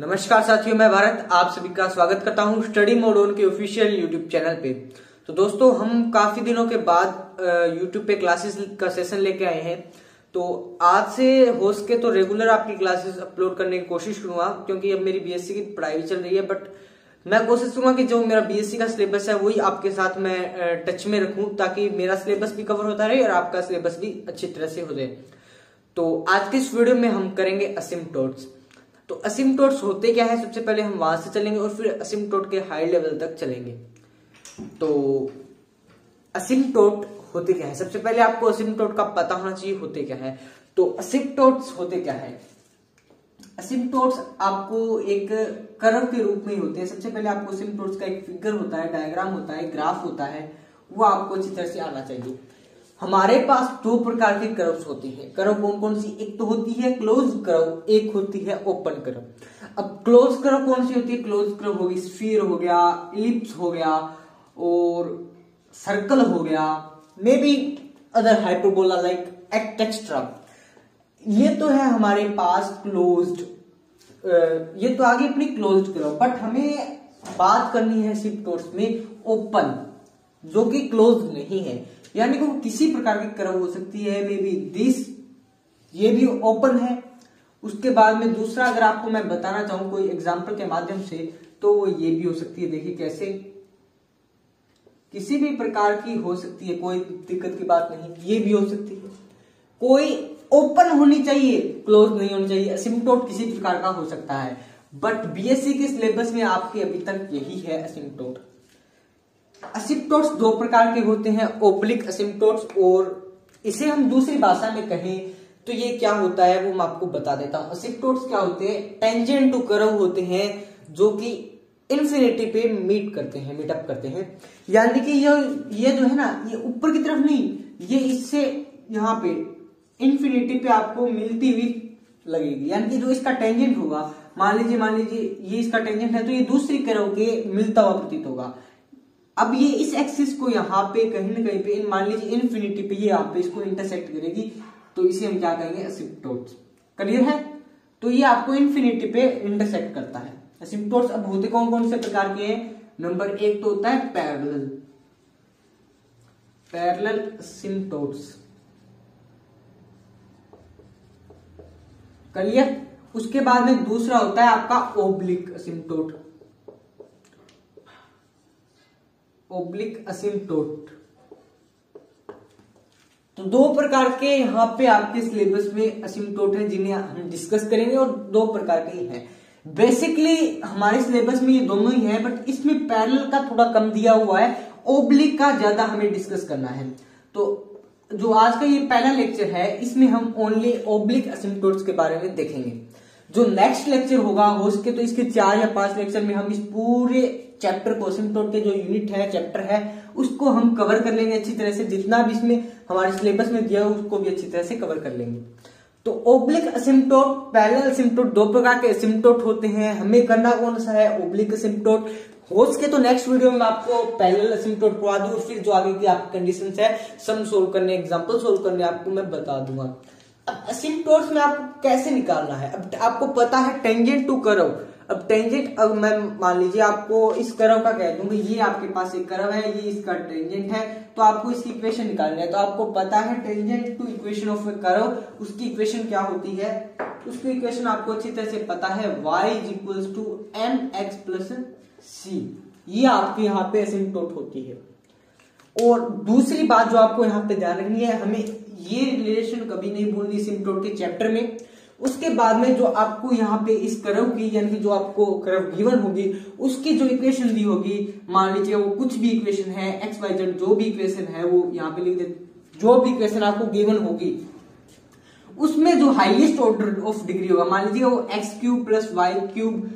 नमस्कार साथियों, मैं भारत आप सभी का स्वागत करता हूं स्टडी मोड ऑन के ऑफिशियल यूट्यूब चैनल पे। तो दोस्तों, हम काफी दिनों के बाद यूट्यूब पे क्लासेस का सेशन लेके आए हैं। तो आज से हो सके तो रेगुलर आपकी क्लासेस अपलोड करने की कोशिश करूंगा, क्योंकि अब मेरी बीएससी की पढ़ाई चल रही है। बट मैं कोशिश करूंगा कि जो मेरा बीएससी का सिलेबस है वही आपके साथ मैं टच में रखूं, ताकि मेरा सिलेबस भी कवर होता रहे और आपका सिलेबस भी अच्छी तरह से हो जाए। तो आज के इस वीडियो में हम करेंगे असिम्पटोट्स। तो असिम्पटोट्स होते क्या है, सबसे पहले हम वहां से चलेंगे और फिर असिम्पटोट के हाई लेवल तक चलेंगे। तो असिम्पटोट होते क्या है, सबसे पहले आपको असिम्पटोट का पता होना चाहिए होते क्या है। तो असिम्पटोट्स होते क्या है, असिम्पटोट्स आपको एक कर्व के रूप में ही होते हैं। सबसे पहले आपको असिम्पटोट्स का एक फिगर होता है, डायग्राम होता है, ग्राफ होता है, वो आपको अच्छी तरह से आना चाहिए। हमारे पास दो प्रकार के कर्व्स होते हैं। कर्व कौन कौन सी, एक तो होती है क्लोज कर्व, एक होती है ओपन कर्व। अब क्लोज कर्व कौन सी होती है, क्लोज कर्व होगी स्फीयर हो गया, इलिप्स हो गया और सर्कल हो गया, may be other hyperbola like etcetera. ये तो है हमारे पास क्लोज्ड, ये तो आगे अपनी क्लोज्ड कर्व। बट हमें बात करनी है असिम्पटोट्स में ओपन, जो कि क्लोज नहीं है, यानी कि किसी प्रकार की कर्व हो सकती है। मे बी दिस, ये भी ओपन है। उसके बाद में दूसरा अगर आपको मैं बताना चाहूं कोई एग्जांपल के माध्यम से, तो वो ये भी हो सकती है। देखिए कैसे, किसी भी प्रकार की हो सकती है, कोई दिक्कत की बात नहीं। ये भी हो सकती है, कोई ओपन होनी चाहिए, क्लोज नहीं होनी चाहिए। असिम्पटोट किसी प्रकार का हो सकता है, बट बीएससी के सिलेबस में आपके अभी तक यही है असिम्पटोट। असिम्पटोट्स दो प्रकार के होते हैं, ओब्लिक असिम्पटोट्स, और इसे हम दूसरी भाषा में कहें तो ये क्या होता है वो मैं आपको बता देता हूं। असिम्पटोट्स क्या होते हैं, टेंजेंट टू कर्व होते हैं, जो कि इन्फिनिटी पे मीटअप करते हैं। यानी कि ये जो है ना, ये ऊपर की तरफ नहीं, ये इससे यहाँ पे इन्फिनिटी पे आपको मिलती हुई लगेगी। यानी कि जो इसका टेंजेंट होगा, मान लीजिए ये इसका टेंजेंट है, तो ये दूसरी कर्व के मिलता हुआ प्रतीत होगा। अब ये इस एक्सिस को यहाँ पे कहीं ना कहीं पे, मान लीजिए इन्फिनिटी पे, ये यहाँ पे इसको इंटरसेक्ट करेगी, तो इसे हम क्या कहेंगे, असिम्पटोट्स। क्लियर है? तो ये आपको इन्फिनिटी पे इंटरसेक्ट करता है असिम्पटोट्स। अब होते कौन कौन से प्रकार के हैं, नंबर एक तो होता है पैरेलल असिम्पटोट्स। क्लियर? उसके बाद में दूसरा होता है आपका ओब्लिक असिम्पटोट, ओब्लिक असिम्पटोट। तो दो प्रकार के यहाँ पे आपके सिलेबस में असिम्पटोट है, जिन्हें हम डिस्कस करेंगे, और दो प्रकार के ही हैं। बेसिकली हमारे सिलेबस में ये दोनों ही है, बट इसमें पैरेलल का थोड़ा कम दिया हुआ है, ओब्लिक का ज्यादा हमें डिस्कस करना है। तो जो आज का ये पहला लेक्चर है, इसमें हम ओनली ओब्लिक असिम्पटोट्स के बारे में देखेंगे। जो नेक्स्ट लेक्चर होगा, हो सके तो इसके 4 या 5 लेक्चर में हम इस पूरे चैप्टर को, असिम्पटोट के जो यूनिट है, चैप्टर है, उसको हम कवर कर लेंगे अच्छी तरह से। जितना भी इसमें हमारे सिलेबस में दिया है उसको भी अच्छी तरह से कवर कर लेंगे। तो ओब्लिक असिम्पटोट, पैरेलल असिम्पटोट, दो प्रकार के असिम्पटोट होते हैं। हमें करना कौन सा है, ओब्लिक असिम्पटोट। हो सके तो नेक्स्ट वीडियो में आपको पैरेलल असिम्पटोट पढ़ा दूं, और फिर जो आगे की आपकी कंडीशंस है, सम सोल्व करने, एग्जांपल सोल्व करने आपको मैं बता दूंगा। अब असिम्पटोट्स में आपको कैसे निकालना है, अब आपको पता है टेंजेंट टू कर्व। अब टेंजेंट, अब मैं मान लीजिए आपको इस कर्व का कह दूंगा, ये आपके पास एक कर्व है, ये इसका टेंजेंट है, तो आपको इसकी इक्वेशन निकालनी है। तो आपको पता है tangent to equation of a curve, उसकी इक्वेशन क्या होती है, उसकी इक्वेशन आपको अच्छी तरह से पता है, y equals to mx plus c। ये आपके यहाँ पे असिम्पटोट होती है। और दूसरी बात जो आपको यहाँ पे ध्यान रखनी है, हमें ये रिलेशन कभी नहीं भूलनी असिम्पटोट के चैप्टर में। उसके बाद में जो आपको यहाँ पे इस कर्व की, यानी कि जो आपको कर्व गिवन होगी, उसकी जो इक्वेशन दी होगी, मान लीजिए वो कुछ भी इक्वेशन है, एक्स वाई जेड जो भी इक्वेशन है वो यहाँ पे लिख दे। जो भी इक्वेशन आपको गिवन होगी, उसमें जो हाईएस्ट ऑर्डर ऑफ डिग्री होगा, मान लीजिए वो x cube plus y cube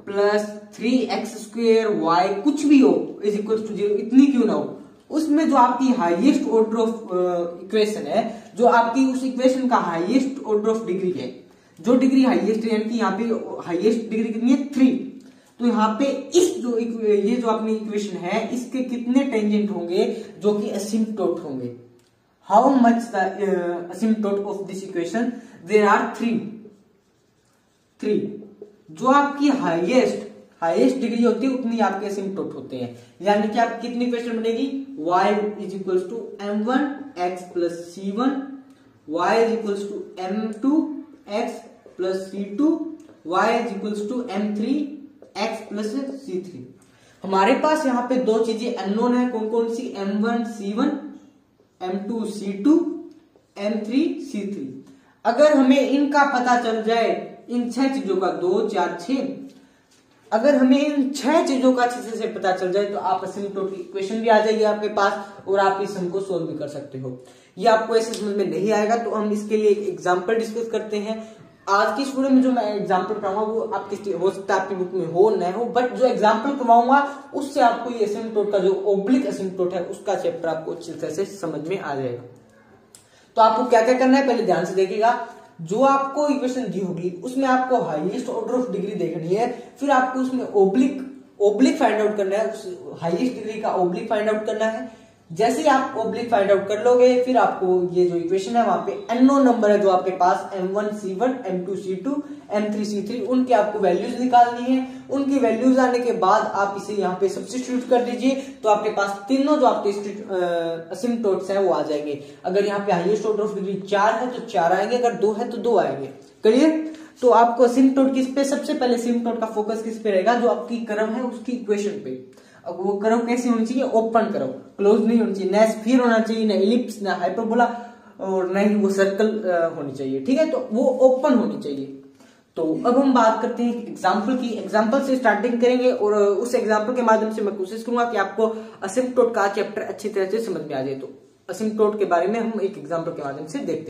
plus 3x square y कुछ भी हो इज इक्वल टू 0, इतनी क्यों ना हो, उसमें जो आपकी हाईएस्ट ऑर्डर ऑफ इक्वेशन है, जो आपकी उस इक्वेशन का हाईएस्ट ऑर्डर ऑफ डिग्री है, जो डिग्री हाईएस्ट है, यानी कि यहाँ पे हाईएस्ट डिग्री कितनी है, 3। तो यहाँ पे इस जो ये जो अपनी इक्वेशन है, इसके कितने टेंजेंट होंगे जो कि असिम्पटोट होंगे। How much the asymptote of this equation, there are 3। जो आपकी हाईएस्ट डिग्री होती है उतनी आपके असिम्प्टोट होते हैं। यानी कि आप कितनी इक्वेशन बनेगी, y is equal to m1 x plus c1, y is equal to m2 x plus c2, y is equal to m3 x plus c3। हमारे पास यहाँ पे दो चीजें अननोन है, कौन कौन सी, m1 c1, m2 c2, m3 c3। अगर हमें इनका पता चल जाए, इन 6 चीजों का, 2 4 6, अगर हमें इन 6 चीजों का अच्छे से पता चल जाए तो आप असिम्प्टोट की इक्वेशन भी आ जाएगी आपके पास और आप इस सम को सोल्व भी कर सकते हो। ये आपको ऐसे समझ में नहीं आएगा तो हम इसके लिए एक एग्जांपल डिस्कस करते हैं। आज की स्टूडियो में जो मैं एग्जांपल पढ़ाऊंगा वो आपकी हो सकता है आपकी बुक में हो न हो, बट जो एग्जांपल करवाऊंगा उससे आपको ये असिम्प्टोट का जो ओब्लिक असिम्प्टोट है उसका चैप्टर आपको अच्छी तरह से समझ में आ जाएगा। तो आपको क्या क्या करना है, पहले ध्यान से देखिएगा। जो आपको इक्वेशन दी होगी उसमें आपको हाईएस्ट ऑर्डर ऑफ डिग्री देखनी है, फिर आपको उसमें ओब्लिक फाइंड आउट करना है, उस हाईएस्ट डिग्री का ओब्लिक फाइंड आउट करना है। जैसे ही आप ओब्लिक फाइंड आउट कर लोगे फिर आपको ये जो इक्वेशन है वहां पे अननोन नंबर है जो आपके पास m1 c1, m2 c2, m3 c3, उनके आपको वैल्यूज निकालनी है। उनकी वैल्यूज आने के बाद आप इसे यहाँ पे सब्स्टिट्यूट कर दीजिए तो आपके पास तीनों जो आपके असिम्प्टोट्स हैं वो आ जाएंगे। अगर यहाँ पे हाईएस्ट ऑर्डर ऑफ डिग्री 4 है तो 4 आएंगे, अगर 2 है तो 2 आएंगे। क्लियर? तो आपको असिम्प्टोट किस पे, सबसे पहले असिम्प्टोट का फोकस किस पे रहेगा, जो आपकी कर्व है उसकी इक्वेशन पे। अब वो कर्व कैसी होनी चाहिए, ओपन कर्व, क्लोज नहीं होनी चाहिए, न स्फीयर होना चाहिए, न इलिप्स, न हाइपरबोला और न ही वो सर्कल होनी चाहिए। ठीक है, तो वो ओपन होनी चाहिए। तो अब हम बात करते हैं एग्जाम्पल की। एग्जाम्पल से स्टार्टिंग करेंगे और उस एग्जाम्पल के माध्यम से मैं कोशिश करूंगा कि आपको असिम्प्टोट का चैप्टर अच्छी तरह से समझ में आ जाए। तो असिम्प्टोट के बारे में हम एक एग्जाम्पल के माध्यम से देखते हैं।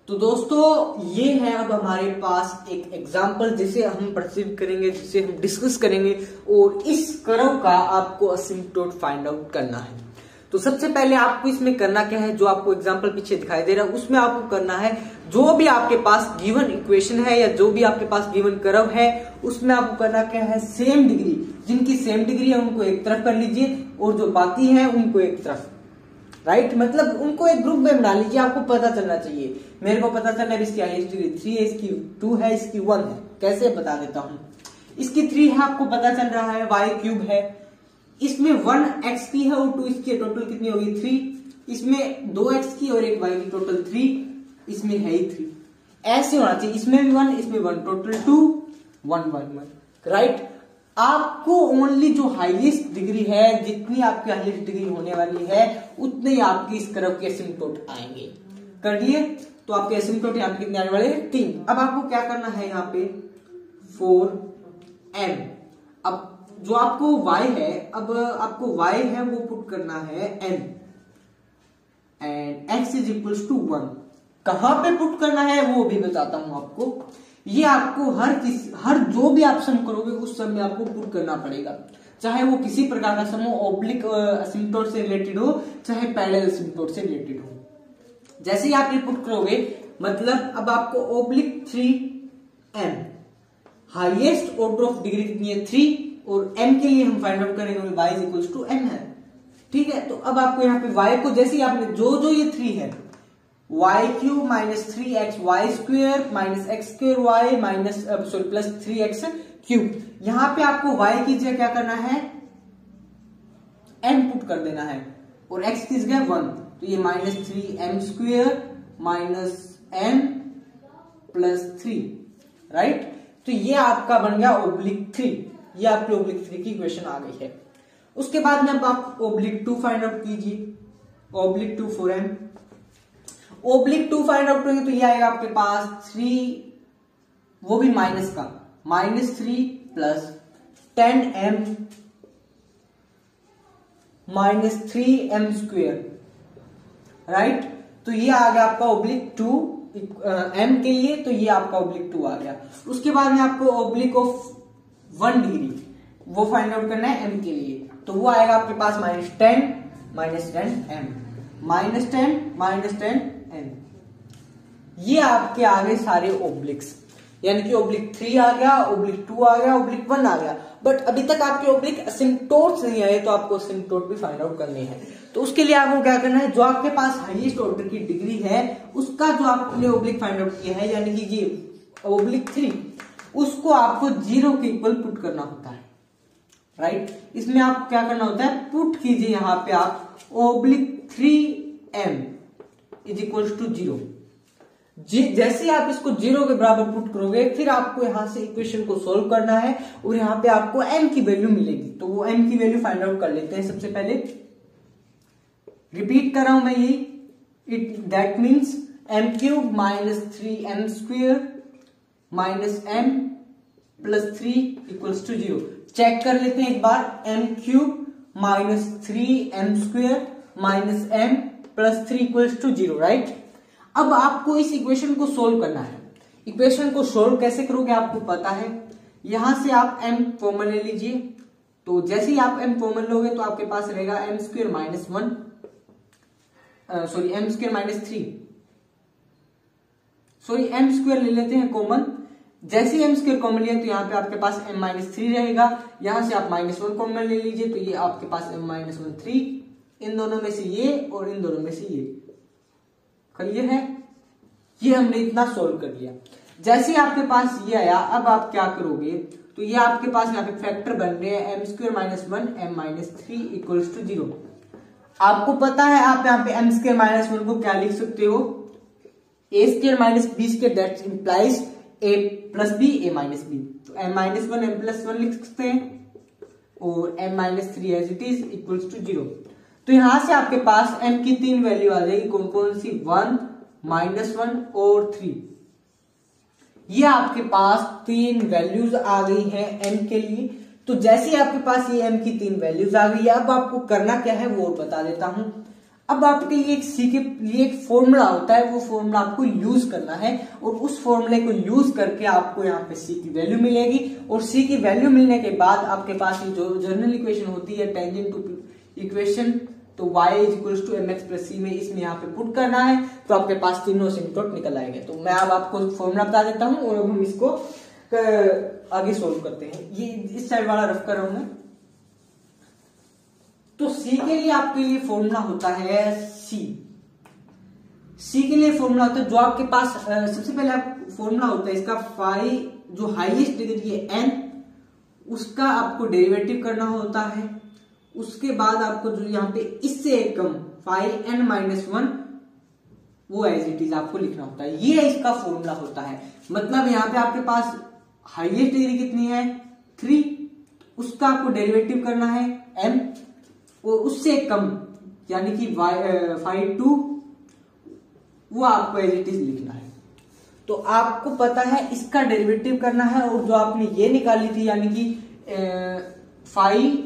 तो दोस्तों ये है अब हमारे पास एक एग्जाम्पल जिसे हम परसीव करेंगे, जिसे हम डिस्कस करेंगे और इस कर्व का आपको असिम्प्टोट फाइंड आउट करना है। तो सबसे पहले आपको इसमें करना क्या है, जो आपको एग्जाम्पल पीछे दिखाई दे रहा है उसमें आपको करना है, जो भी आपके पास गिवन इक्वेशन है या जो भी आपके पास गिवन कर्व है उसमें आपको करना क्या है, सेम डिग्री, जिनकी सेम डिग्री है उनको एक तरफ कर लीजिए और जो बाकी है उनको एक तरफ। राइट, मतलब उनको एक ग्रुप में बना लीजिए। आपको पता चलना चाहिए, मेरे को पता चलना है इसकी हाईएस्ट डिग्री 3 है, इसकी 2 है, इसकी 1 है। कैसे बता देता हूं, इसकी 3 है, आपको पता चल रहा है y क्यूब है, इसमें 1x की है और 2 इसकी, टोटल कितनी होगी 3, इसमें 2x की और एक y की, टोटल 3, इसमें है ही 3। ऐसे होना चाहिए, इसमें भी 1, इसमें 1, टोटल 2, 1 1 1। राइट, आपको ओनली जो हाईएस्ट डिग्री है, जितनी आपकी हाईएस्ट डिग्री होने वाली है उतने ही आपकी इस कर्व के असिम्प्टोट आएंगे। कर लिए? तो आपके असिम्प्टोट यहाँ पे कितने आने वाले हैं, 3। अब आपको क्या करना है, यहाँ पे 4m। अब जो आपको y है, अब आपको y है वो पुट करना है n and x is equal to 1। कहां पे पुट करना है वो भी बताता हूं आपको। ये आपको हर जो भी आप सम करोगे उस सम में आपको पुट करना पड़ेगा, चाहे वो किसी प्रकार का सम हो, ओब्लिक असिम्प्टोट से रिलेटेड हो, चाहे पैरेलल असिम्प्टोट से रिलेटेड हो। जैसे ही आप ये पुट करोगे, मतलब अब आपको oblique 3m, highest order of degree कितनी है 3, और m के लिए हम फाइंड आउट करेंगे y is equal to m है। ठीक है, तो अब आपको यहाँ पे y को, जैसे ही आपने जो ये 3 है, y cube minus 3x y square minus x square y minus plus 3x cube, यहां पे आपको y की जगह क्या करना है, m पुट कर देना है और x की जगह 1, तो ये minus 3m square minus m plus 3। Right, तो ये आपका बन गया ओब्लिक 3। ये आपकी ओब्लिक 3 की इक्वेशन आ गई है। उसके बाद में अब आप ओब्लिक 2 फाइंड आउट कीजिए, oblique 2 4m। Oblique 2 find out करेंगे तो ये आएगा आपके पास 3, वो भी माइनस का, minus 3 plus 10m minus 3m square. Right, तो ये आ गया आपका ओब्लिक 2 m के लिए, तो ये आपका ओब्लिक 2 आ गया। उसके बाद में आपको ओब्लिक ऑफ 1 डिग्री वो फाइंड आउट करना है m के लिए, तो वो आएगा आपके पास माइनस 10 माइनस 10 m। ये आपके आ गए सारे ओब्लिक्स, यानी कि ओब्लिक 3 आ गया, ओब्लिक 2 आ गया, ओब्लिक 1 आ गया। बट अभी तक आपके ओब्लिक असिम्प्टोट्स नहीं आए, तो आपको असिम्प्टोट भी फाइंड आउट करने हैं। तो उसके लिए आपको क्या करना है, जो आपके पास हाईएस्ट ऑर्डर की डिग्री है उसका जो आपने ओब्लिक फाइंड आउट किया है, यानी कि ये ओब्लिक 3, उसको आपको 0 के इक्वल पुट करना होता है, राइट। इसमें आपको क्या करना होता है, पुट कीजिए यहां पे आप oblique 3m is equal to 0। जैसे आप इसको 0 के बराबर पुट करोगे, फिर आपको यहां से इक्वेशन को सोल्व करना है और यहां पे आपको m की वैल्यू मिलेगी। तो वो m की वैल्यू फाइंड आउट कर लेते हैं। सबसे पहले रिपीट कर रहा हूं मैं यही, that means m³ minus 3m square minus m plus 3 equals to 0। Check कर लेते हैं एक बार, m³ minus 3m square minus m plus 3 equals to 0, right. अब आपको इस इक्वेशन को सोल्व करना है। इक्वेशन को सोल्व कैसे करोगे आपको पता है, यहां से आप m कॉमन ले लीजिए। तो जैसे ही आप m कॉमन लोगे तो आपके पास रहेगा m square minus 1, sorry m square minus 3, sorry m square ले लेते हैं कॉमन। जैसे m स्क्वेयर कॉमन लिया तो यहाँ पे आपके पास m माइनस 3 रहेगा। यहां से आप माइनस 1 कॉमन ले लीजिए तो ये आपके पास m माइनस 1 3, इन दोनों में से ये और इन दोनों में से ये, क्लियर है। ये हमने इतना सोल्व कर लिया। जैसे आपके पास ये आया, अब आप क्या करोगे, तो ये आपके पास यहाँ पे फैक्टर बन रहे हैं m square minus 1 m minus 3 equals to 0। आपको पता है आप यहाँ पे m स्क्वेयर माइनस 1 को क्या लिख सकते हो, a square minus b square, that implies a plus b a minus b। तो m माइनस 1 m प्लस 1 लिख सकते हैं और m minus 3 as it is equals to 0। तो यहां से आपके पास m की 3 वैल्यू आ जाएगी, कौन कौन सी, 1 माइनस 1 और 3। ये आपके पास 3 वैल्यूज आ गई हैं m के लिए। तो जैसे आपके पास ये m की 3 वैल्यूज आ गई है, अब आपको करना क्या है वो बता देता हूं। अब आपके लिए एक c के लिए एक फॉर्मूला होता है, वो फॉर्मूला आपको यूज करना है और उस फॉर्मूले को यूज करके आपको यहाँ पे c की वैल्यू मिलेगी। और c की वैल्यू मिलने के बाद आपके पास ये जो जनरल इक्वेशन होती है टेंजेंट टू इक्वेशन, तो y is equal to mx plus c में इसमें यहाँ पे पुट करना है, तो आपके पास तीनों सिम्टोट निकल आएंगे। तो मैं अब आपको फॉर्मूला बता देता हूँ और अब हम इसको आगे सोल्व करते हैं। ये इस साइड वाला रफ कर रहा हूं मैं। तो c के लिए आपके लिए फॉर्मूला होता है c के लिए फॉर्मूला होता है जो आपके पास सबसे पहले फॉर्मूला होता है इसका, फाई जो हाईएस्ट डिग्री है n, उसका आपको डेरिवेटिव करना होता है। उसके बाद आपको जो यहाँ पे इससे एक कम फाई n माइनस 1, वो एज इट इज आपको लिखना होता है। ये इसका फॉर्मूला होता है। मतलब यहाँ पे आपके पास हाईएस्ट डिग्री कितनी है, 3, उसका आपको डेरिवेटिव करना है m, और उससे कम यानी कि फाई 2, वो आपको एज इट इज लिखना है। तो आपको पता है इसका डेरिवेटिव करना है, और जो आपने ये निकाली थी यानी कि फाई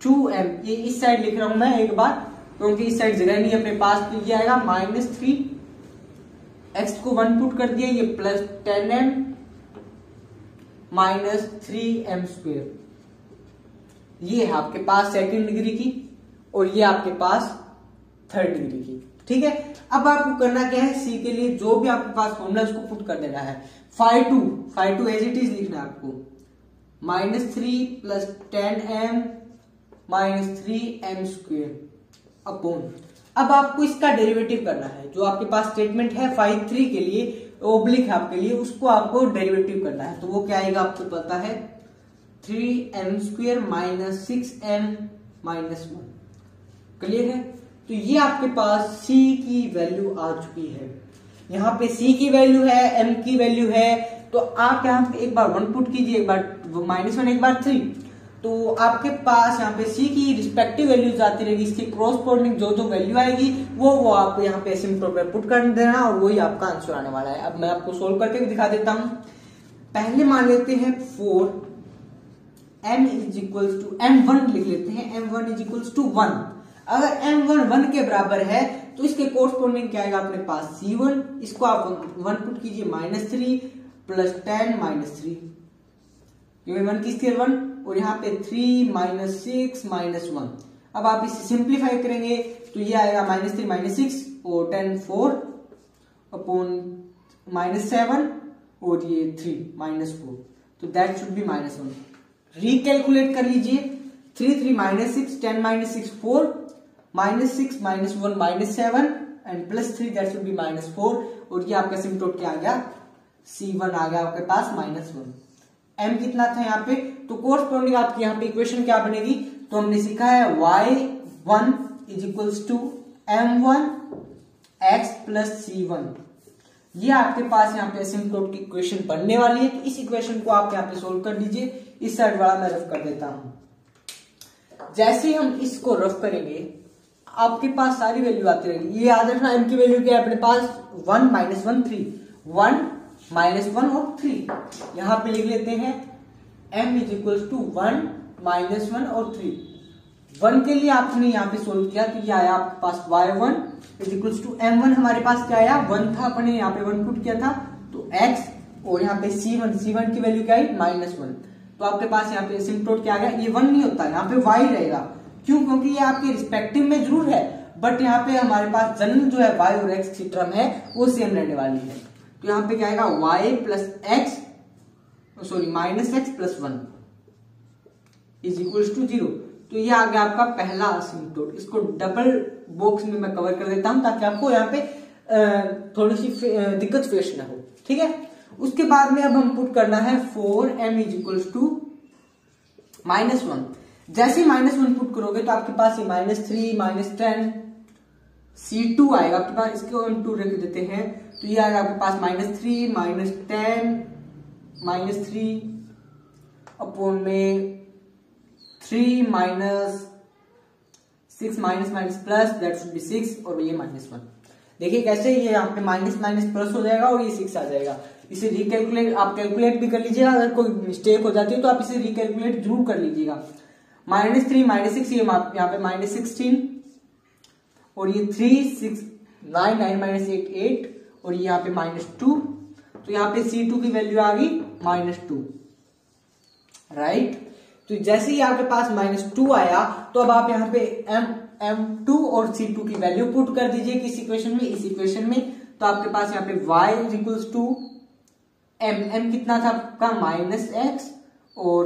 2m, ये इस साइड लिख रहा हूं मैं एक बार क्योंकि इस साइड जगह नहीं अपने पास, तो ये आएगा माइनस 3, x को 1 पुट कर दिया, ये plus 10m minus 3m square. ये है आपके पास सेकंड डिग्री की और ये आपके पास थर्ड डिग्री की, ठीक है। अब आपको करना क्या है, c के लिए जो भी आपके पास फॉर्मूला उसको पुट कर देना है। फाई 2 एज इट इज लिखना है आपको, minus 3 plus 10m minus 3m square upon, अब आपको इसका डेरिवेटिव करना है। जो आपके पास स्टेटमेंट है फाई 3 के लिए ओब्लिक है आपके लिए, उसको आपको डेरिवेटिव करना है। तो वो क्या आएगा आपको पता है, 3m square minus 6m minus 1, clear है। तो ये आपके पास c की वैल्यू आ चुकी है। यहाँ पे c की वैल्यू है, m की वैल्यू है, तो आप यहाँ पे एक बार 1 पुट कीजिए, एक बार माइनस 1, एक बार 3, तो आपके पास यहाँ पे c की रिस्पेक्टिव वैल्यूज आती रहेगी। इसकी क्रॉसपोर्डिंग जो जो वैल्यू आएगी वो आप यहाँ पे एसिम्प्टोट पे पुट कर देना और वही आपका आंसर आने वाला है। अब मैं आपको सोल्व करके भी दिखा देता हूं। पहले मान लेते हैं 4 m is equal to m1 लिख लेते हैं, m1 इज इक्वल टू 1। अगर m1 1 के बराबर है तो इसके कोरस्पोंडिंग क्या आएगा अपने पास c1, इसको आप 1 पुट कीजिए, माइनस 3 प्लस 10 माइनस 3, क्योंकि 1 की स्क्वायर 1 और यहाँ पे 3 माइनस 6 माइनस 1। अब आप इसे सिंप्लीफाई करेंगे तो ये आएगा माइनस 3 माइनस 6 और 10 4 अपॉन माइनस 7 और ये 3 माइनस 4, तो that should be minus 1। Recalculate कर लीजिए, 3 3 minus 6, 10 minus 6 4, minus 6 minus 1 minus 7 and plus 3, that should be minus 4, और ये आपका सिम्प्टोट क्या आ गया C1 आ गया आपके पास -1। m कितना था यहाँ पे, तो कोरस्पॉन्डिंग आपकी यहाँ पे इक्वेशन क्या बनेगी, तो हमने सीखा है y1 is equals to m1 x plus C1। ये आपके पास यहाँ पे एसिम्पटोट की इक्वेशन बनने वाली है। इस इक्वेशन को आप यहाँ पे सोल्व कर लीजिए। इस साइड वाला मैं रफ कर देता हूं। जैसे हम इसको रफ करेंगे आपके पास सारी वैल्यू आती रहेगी। ये याद रखना m की वैल्यू क्या है अपने पास 1 -1 3, 1 -1 और 3। यहां पे लिख लेते हैं m इज इक्वल टू 1 -1 और 3। 1 के लिए आपने यहाँ पे सोल्व किया तो ये आया आपके पास y1 is equal to m1। हमारे पास क्या आया 1 था, अपने यहाँ पे 1 पुट किया था तो x और यहाँ पे C1 की वैल्यू क्या आई -1। तो आपके पास यहाँ पे एसिम्पटोट क्या आ गया, ये 1 नहीं होता, यहाँ पे y रहेगा। क्यों, क्योंकि ये आपके रिस्पेक्टिव में जरूर है बट यहाँ पे हमारे पास जनरल जो है y और x की टर्म है वो सेम रहने वाली है। तो यहाँ पे क्या आएगा y plus x sorry -x plus 1 is equal to 0। तो ये आ गया आपका पहला असिम्पटोट। इसको डबल बॉक्स में मैं कवर कर देता हूं ताकि आपको यहाँ पे थोड़ी सी दिक्कत फेस ना हो, ठीक है। उसके बाद में अब हम पुट करना है 4m इज इक्वल टू -1। जैसे ही -1 पुट करोगे तो आपके पास ये -3 -10 C2 आएगा आपके पास। इसको हम 2 रख देते हैं तो ये आएगा आपके पास -3 -10 -3 अपॉन में 3 -6 minus plus that should be 6 और ये -1। देखिए कैसे ये यहाँ पे माइनस प्लस हो जाएगा और ये 6 आ जाएगा। इसे रिकैलकुलेट आप कैलकुलेट भी कर लीजिएगा, अगर कोई मिस्टेक हो जाती है तो आप इसे रिकैलकुलेट जरूर कर लीजिएगा। -3 -6 ये यहाँ पे -16 और ये 3 6 9 9 -8 8 और ये यहाँ पे -2। तो यहाँ पे C2 की वैल्यू आ गई -2, राइट। तो जैसे ही आपके पास -2 आया तो अब आप यहाँ पे m2 और C2 की वैल्यू पुट कर दीजिए किस इक्वेशन में, इस इक्वेशन में। तो आपके पास यहाँ पे y is equals to m कितना था आपका -x और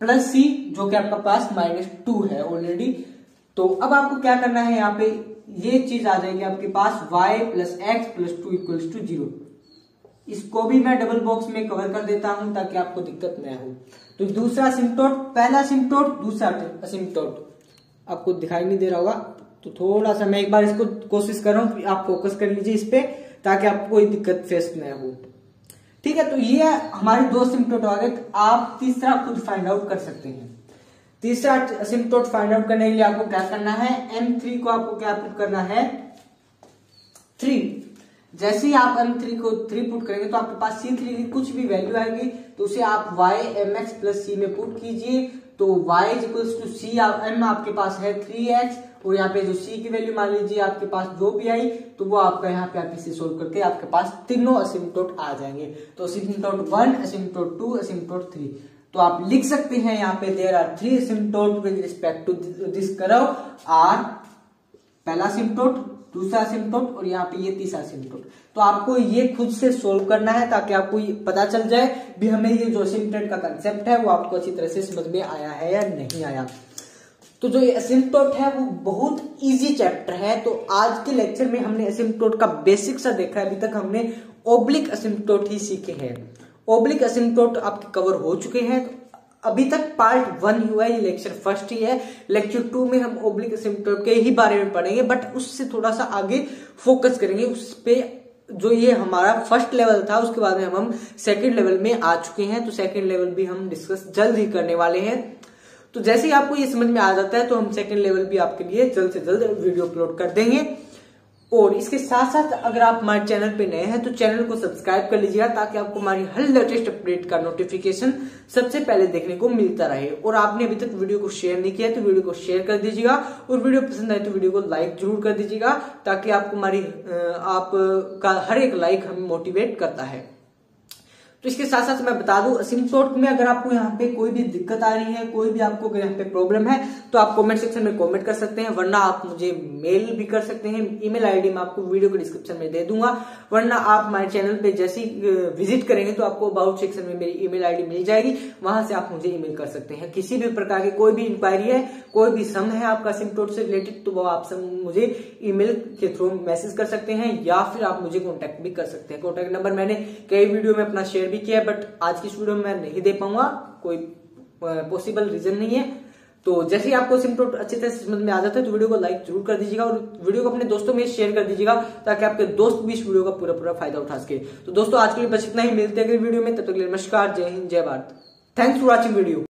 प्लस c जो कि आपका पास -2 है ऑलरेडी। तो अब आपको क्या करना है, यहाँ पे ये चीज आ जाएगी आपके पास y plus x plus 2 equals to 0। इसको भी मैं डबल बॉक्स में कवर कर देता हूं ताकि आपको दिक्कत न हो। तो दूसरा असिम्पटोट, पहला असिम्पटोट, दूसरा असिम्पटोट आपको दिखाई नहीं दे रहा होगा तो थोड़ा सा मैं एक बार इसको कोशिश कर रहा हूं, आप फोकस कर लीजिए इस पे ताकि आपको कोई दिक्कत फेस न हो, ठीक है। तो ये हमारे 2 असिम्पटोट आ गए। आप तीसरा खुद फाइंड आउट कर सकते हैं। तीसरा असिम्पटोट फाइंड आउट करने के लिए आपको क्या करना है, m3 को आपको क्या पुट करना है 3। जैसे ही आप m3 को 3 पुट करेंगे तो आपके पास C3 की कुछ भी वैल्यू आएगी तो उसे आप y mx प्लस c में पुट कीजिए। तो y is equals to c, m आपके पास है 3x और यहाँ पे जो c की वैल्यू मान लीजिए आपके पास जो भी आई तो वो आपका यहाँ पे आप इसे सोल्व करके आपके पास तीनों असिम्पटोट आ जाएंगे। तो असिम्पटोट 1, असिम्पटोट 2, असिम्पटोट 3। तो आप लिख सकते हैं यहाँ पे there are 3 asymptote with respect to this curve are, पहला असिम्पटोट, दूसरा असिम्पटोट और यहाँ पे ये तीसरा असिम्पटोट। तो आपको ये खुद से सोल्व करना है ताकि आपको ये पता चल जाए भी हमें ये जो असिम्पटोट का कंसेप्ट है वो आपको अच्छी तरह से समझ में आया है या नहीं आया। तो जो ये असिम्पटोट है वो बहुत इजी चैप्टर है। तो आज के लेक्चर में हमने असिम्पटोट का बेसिक सा देखा है। अभी तक हमने ओब्लिक असिम्पटोट ही सीखे हैं। ओब्लिक असिम्पटोट आपके कवर हो चुके हैं। अभी तक पार्ट 1 हुआ है, ये लेक्चर फर्स्ट ही है। लेक्चर 2 में हम ओब्लिक असिम्पटोट के ही बारे में पढ़ेंगे बट उससे थोड़ा सा आगे फोकस करेंगे उस पे। जो ये हमारा फर्स्ट लेवल था उसके बाद में हम सेकंड लेवल में आ चुके हैं। तो सेकंड लेवल भी हम डिस्कस जल्द ही करने वाले हैं। तो जैसे ही आपको ये समझ में आ जाता है तो हम सेकंड लेवल भी आपके लिए जल्द से जल्द वीडियो अपलोड कर देंगे। और इसके साथ साथ अगर आप हमारे चैनल पे नए हैं तो चैनल को सब्सक्राइब कर लीजिएगा ताकि आपको हमारी हर लेटेस्ट अपडेट का नोटिफिकेशन सबसे पहले देखने को मिलता रहे। और आपने अभी तक वीडियो को शेयर नहीं किया तो वीडियो को शेयर कर दीजिएगा और वीडियो पसंद आए तो वीडियो को लाइक जरूर कर दीजिएगा ताकि आपको हमारी आपका हर एक लाइक हमें मोटिवेट करता है। तो इसके साथ साथ मैं बता दूं, असिम्प्टोट में अगर आपको यहाँ पे कोई भी दिक्कत आ रही है, कोई भी आपको अगर यहाँ पे प्रॉब्लम है, तो आप कमेंट सेक्शन में कमेंट कर सकते हैं, वरना आप मुझे मेल भी कर सकते हैं। ईमेल आईडी मैं आपको वीडियो के डिस्क्रिप्शन में दे दूंगा, वरना आप हमारे चैनल पे जैसे ही विजिट करेंगे तो आपको अबाउट सेक्शन में मेरी ईमेल आईडी मिल जाएगी, वहां से आप मुझे ईमेल कर सकते हैं। किसी भी प्रकार की कोई भी इंक्वायरी है, कोई भी सम है आपका असिम्प्टोट से रिलेटेड, तो वो आप सब मुझे ईमेल के थ्रू मैसेज कर सकते हैं, या फिर आप मुझे कॉन्टेक्ट भी कर सकते हैं। कॉन्टेक्ट नंबर मैंने कई वीडियो में अपना शेयर भी किया है, बट आज की इस वीडियो में मैं नहीं दे पाऊंगा, कोई पॉसिबल रीजन नहीं है। तो जैसे ही आपको असिम्प्टोट अच्छी तरह से समझ में आ जाता है तो वीडियो को लाइक जरूर कर दीजिएगा, और वीडियो को अपने दोस्तों में शेयर कर दीजिएगा, ताकि आपके दोस्त भी इस वीडियो का पूरा फायदा उठा सके। तो दोस्तों आज के लिए बस इतना ही, मिलते हैं अगली वीडियो में, तब तक के लिए नमस्कार, जय हिंद, जय Bharat. Thanks for watching video.